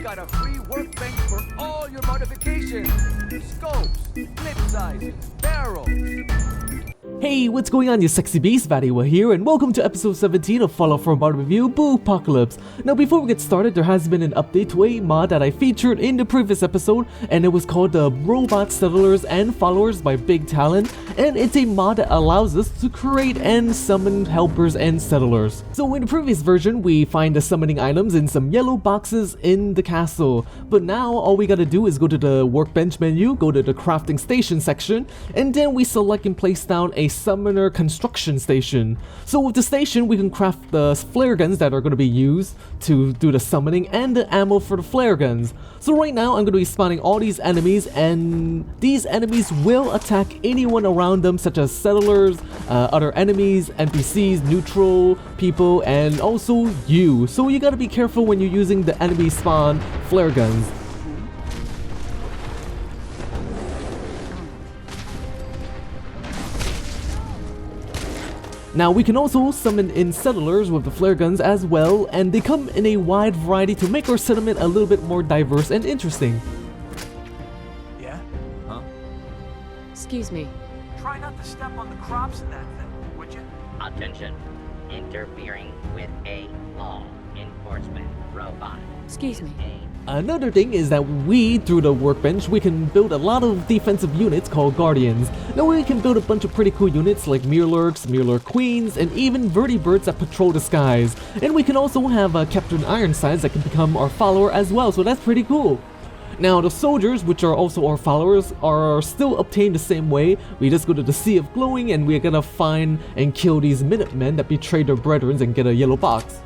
got a free workbench for all your modifications. Scopes, clip sizes, barrels. Hey, what's going on, you sexy beast? VatiWah here, and welcome to episode 17 of Fallout 4 mod review, Boobpocalypse. Now, before we get started, there has been an update to a mod that I featured in the previous episode, and it was called the Robot Settlers and Followers by Bigtalon, and it's a mod that allows us to create and summon helpers and settlers. So in the previous version, we find the summoning items in some yellow boxes in the castle, but now all we gotta do is go to the workbench menu, go to the crafting station section, and then we select and place down a summoner construction station. So with the station, we can craft the flare guns that are going to be used to do the summoning and the ammo for the flare guns. So right now, I'm going to be spawning all these enemies, and these enemies will attack anyone around them, such as settlers, other enemies, NPCs, neutral people, and also you. So you got to be careful when you're using the enemy spawn flare guns. Now we can also summon in settlers with the flare guns as well, and they come in a wide variety to make our settlement a little bit more diverse and interesting. Yeah? Huh? Excuse me. Try not to step on the crops in that thing, would you? Attention. Interfering with a law enforcement robot. Excuse me. Another thing is that we, through the workbench, we can build a lot of defensive units called Guardians. Now we can build a bunch of pretty cool units like Mirrorlurks, Mirrorlurk Queens, and even Vertibirds that patrol the skies. And we can also have Captain Ironsides that can become our follower as well, so that's pretty cool. Now the soldiers, which are also our followers, are still obtained the same way. We just go to the Sea of Glowing and we're gonna find and kill these Minutemen that betrayed their brethren and get a yellow box.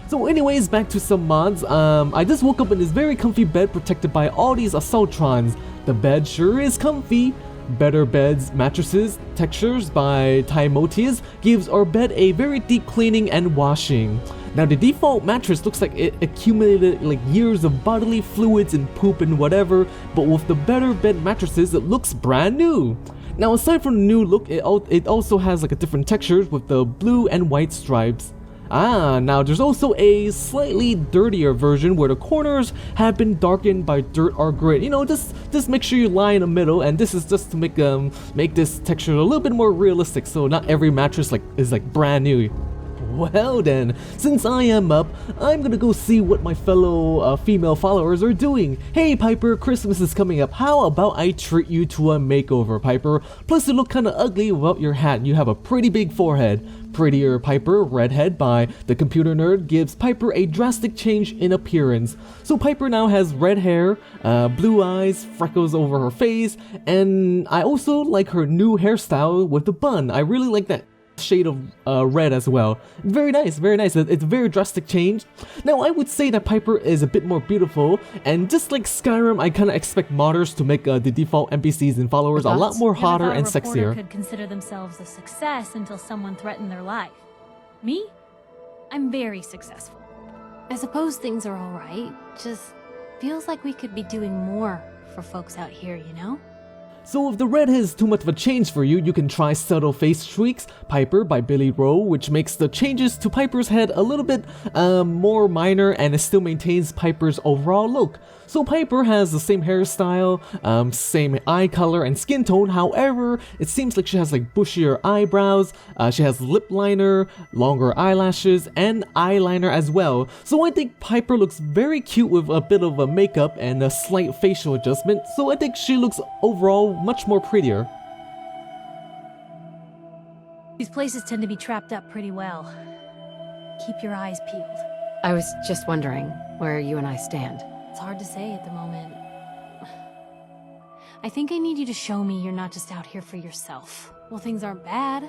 So anyways, back to some mods. I just woke up in this very comfy bed protected by all these Assaultrons. The bed sure is comfy. Better Beds Mattresses Textures by Tymoteus gives our bed a very deep cleaning and washing. Now the default mattress looks like it accumulated like years of bodily fluids and poop and whatever, but with the Better Bed Mattresses it looks brand new. Now aside from the new look, it also has like a different texture with the blue and white stripes. Now there's also a slightly dirtier version where the corners have been darkened by dirt or grit. You know, just make sure you lie in the middle, and this is just to make this texture a little bit more realistic, so not every mattress is brand new. Well then, since I am up, I'm gonna go see what my fellow female followers are doing. Hey Piper, Christmas is coming up. How about I treat you to a makeover, Piper? Plus you look kinda ugly without your hat and you have a pretty big forehead. Prettier Piper, Redhead by dacomputernerd gives Piper a drastic change in appearance. So Piper now has red hair, blue eyes, freckles over her face, and I also like her new hairstyle with the bun. I really like that shade of red as well. Very nice, very nice. It's a very drastic change. Now I would say that Piper is a bit more beautiful, and just like Skyrim, I kind of expect modders to make the default NPCs and followers a lot more hotter and sexier. Could consider themselves a success until someone threatened their life. Me? I'm very successful. I suppose things are alright. Just feels like we could be doing more for folks out here, you know? So if the red is too much of a change for you, you can try Subtle Face Streaks Piper by Billyro, which makes the changes to Piper's head a little bit more minor, and it still maintains Piper's overall look. So Piper has the same hairstyle, same eye color and skin tone. However, it seems like she has like bushier eyebrows, she has lip liner, longer eyelashes, and eyeliner as well. So I think Piper looks very cute with a bit of a makeup and a slight facial adjustment. So I think she looks overall much more prettier. These places tend to be trapped up pretty well. Keep your eyes peeled. I was just wondering where you and I stand. It's hard to say at the moment. I think I need you to show me you're not just out here for yourself. Well, things aren't bad.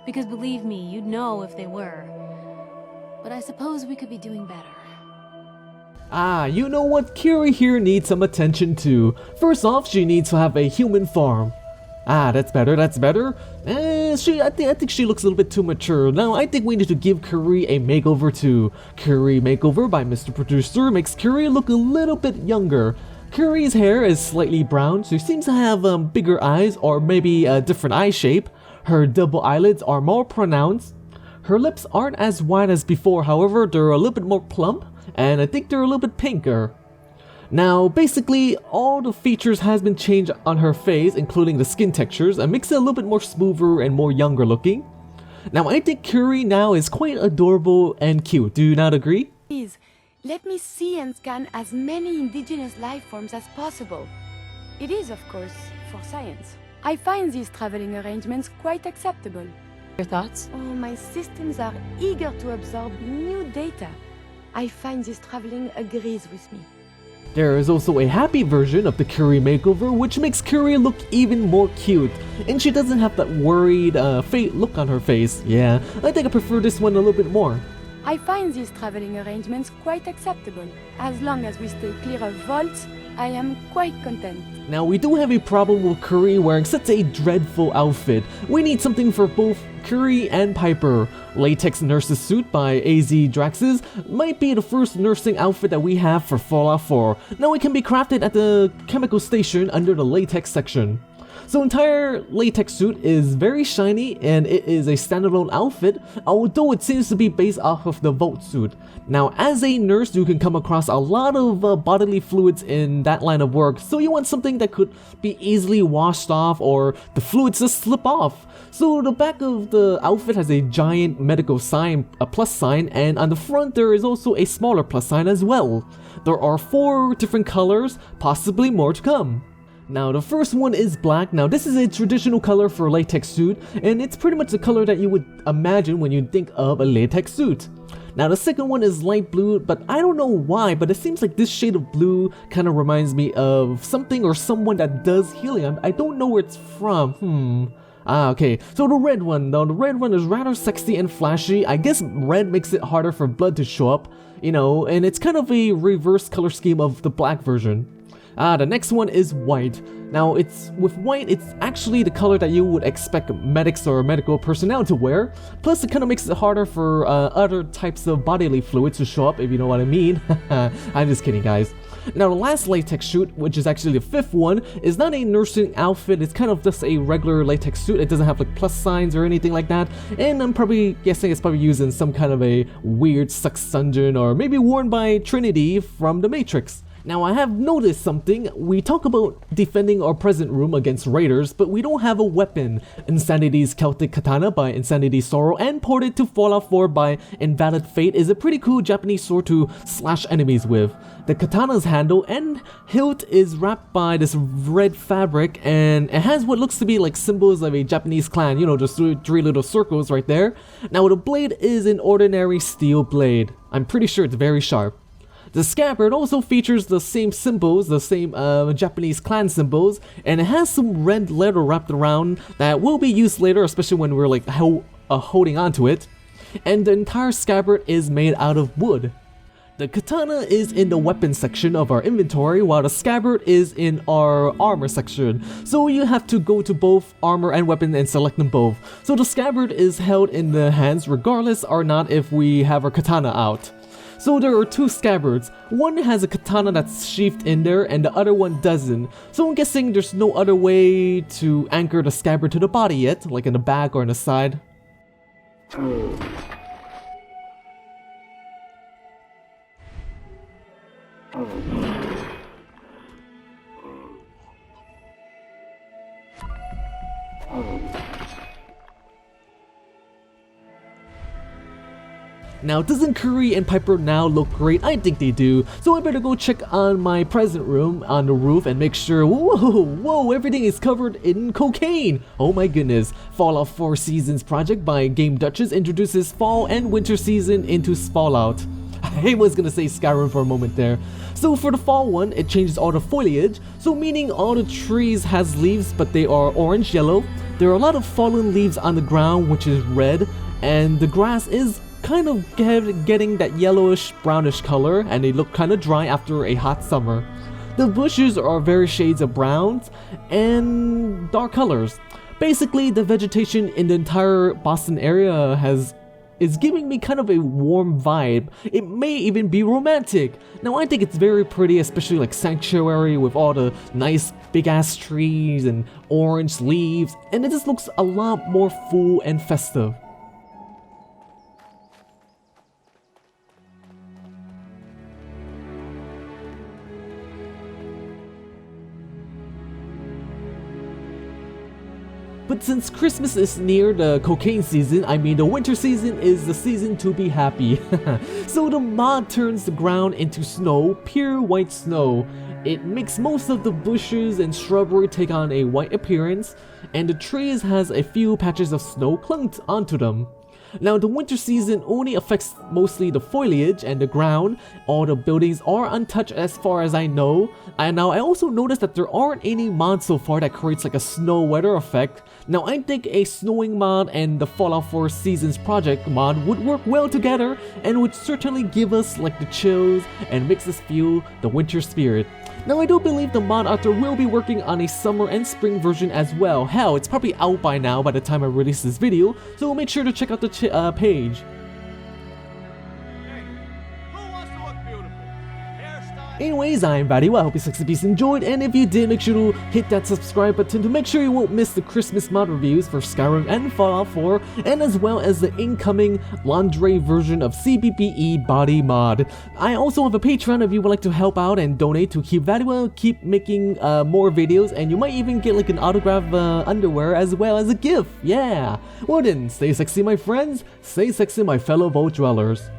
Because believe me, you'd know if they were. But I suppose we could be doing better. You know what? Curie here needs some attention too. First off, she needs to have a human farm. That's better, that's better. I think she looks a little bit too mature. Now, I think we need to give Curie a makeover too. Curie Makeover by Mr. Producer makes Curie look a little bit younger. Curie's hair is slightly brown, so she seems to have bigger eyes or maybe a different eye shape. Her double eyelids are more pronounced. Her lips aren't as wide as before, however, they're a little bit more plump. and I think they're a little bit pinker. Now, basically, all the features has been changed on her face, including the skin textures, and makes it a little bit more smoother and more younger looking. Now, I think Curie now is quite adorable and cute. Do you not agree? Please, let me see and scan as many indigenous life forms as possible. It is, of course, for science. I find these traveling arrangements quite acceptable. Your thoughts? Oh, my systems are eager to absorb new data. I find this traveling agrees with me. There is also a happy version of the Curie Makeover, which makes Curie look even more cute, and she doesn't have that worried fate look on her face. Yeah, I think I prefer this one a little bit more. I find these traveling arrangements quite acceptable. As long as we stay clear of vaults, I am quite content. Now, we do have a problem with Curie wearing such a dreadful outfit. We need something for both Curie and Piper. Latex Nurse Suit by AzTraxius might be the first nursing outfit that we have for Fallout 4. Now, it can be crafted at the chemical station under the latex section. So entire latex suit is very shiny and it is a standalone outfit, although it seems to be based off of the Vault suit. Now, as a nurse, you can come across a lot of bodily fluids in that line of work, so you want something that could be easily washed off or the fluids just slip off. So the back of the outfit has a giant medical sign, a plus sign, and on the front there is also a smaller plus sign as well. There are 4 different colors, possibly more to come. Now, the first one is black. Now, this is a traditional color for a latex suit, and it's pretty much the color that you would imagine when you think of a latex suit. Now, the second one is light blue, but I don't know why, but it seems like this shade of blue kind of reminds me of something or someone that does healing. I don't know where it's from. Okay, so the red one. Now, the red one is rather sexy and flashy. I guess red makes it harder for blood to show up, you know, and it's kind of a reverse color scheme of the black version. The next one is white. Now, with white, it's actually the color that you would expect medics or medical personnel to wear. Plus, it kind of makes it harder for other types of bodily fluids to show up, if you know what I mean. I'm just kidding, guys. Now, the last latex suit, which is actually the 5th one, is not a nursing outfit. It's kind of just a regular latex suit. It doesn't have like plus signs or anything like that. And I'm probably guessing it's probably used in some kind of a weird sex dungeon, or maybe worn by Trinity from the Matrix. Now, I have noticed something. We talk about defending our present room against raiders, but we don't have a weapon. Insanity's Celtic Katana by InsanitySorrow and ported to Fallout 4 by invalidfate is a pretty cool Japanese sword to slash enemies with. The katana's handle and hilt is wrapped by this red fabric, and it has what looks to be like symbols of a Japanese clan, you know, just 3 little circles right there. Now, the blade is an ordinary steel blade. I'm pretty sure it's very sharp. The scabbard also features the same symbols, the same Japanese clan symbols, and it has some red leather wrapped around that will be used later, especially when we're like holding onto it. And the entire scabbard is made out of wood. The katana is in the weapon section of our inventory, while the scabbard is in our armor section. So you have to go to both armor and weapon and select them both. So the scabbard is held in the hands regardless or not if we have our katana out. So there are 2 scabbards. One has a katana that's sheathed in there and the other one doesn't. So I'm guessing there's no other way to anchor the scabbard to the body yet, like in the back or on the side. Now, doesn't Curie and Piper now look great? I think they do. So I better go check on my present room on the roof and make sure, whoa, everything is covered in cocaine. Oh my goodness. Fallout 4 Seasons project by GameDuchess introduces fall and winter season into Fallout. I was gonna say Skyrim for a moment there. So for the fall one, it changes all the foliage, so meaning all the trees has leaves but they are orange yellow. There are a lot of fallen leaves on the ground which is red, and the grass is kind of getting that yellowish brownish color, and they look kind of dry after a hot summer. The bushes are various shades of browns and dark colors. Basically, the vegetation in the entire Boston area is giving me kind of a warm vibe. It may even be romantic. Now, I think it's very pretty, especially like Sanctuary with all the nice big ass trees and orange leaves, and it just looks a lot more full and festive. But since Christmas is near the cocaine season, I mean the winter season is the season to be happy. So the mod turns the ground into snow, pure white snow. It makes most of the bushes and shrubbery take on a white appearance, and the trees has a few patches of snow clunked onto them. Now the winter season only affects mostly the foliage and the ground. All the buildings are untouched as far as I know. And now I also noticed that there aren't any mods so far that creates like a snow weather effect. Now I think a snowing mod and the Fallout 4 Seasons Project mod would work well together and would certainly give us like the chills and makes us feel the winter spirit. Now I do believe the mod author will be working on a summer and spring version as well. Hell, it's probably out by now by the time I release this video, so make sure to check out the page. Hey, who wants to look beautiful? Hairstyle? Anyways, I'm VatiWah, I hope you 60 piece enjoyed, and if you did, make sure to hit that subscribe button to make sure you won't miss the Christmas mod reviews for Skyrim and Fallout 4, and as well as the incoming lingerie version of CBPE body mod. I also have a Patreon if you would like to help out and donate to keep VatiWah keep making more videos, and you might even get like an autographed underwear as well as a gift. Yeah! Well then, stay sexy my friends, stay sexy my fellow Vault Dwellers.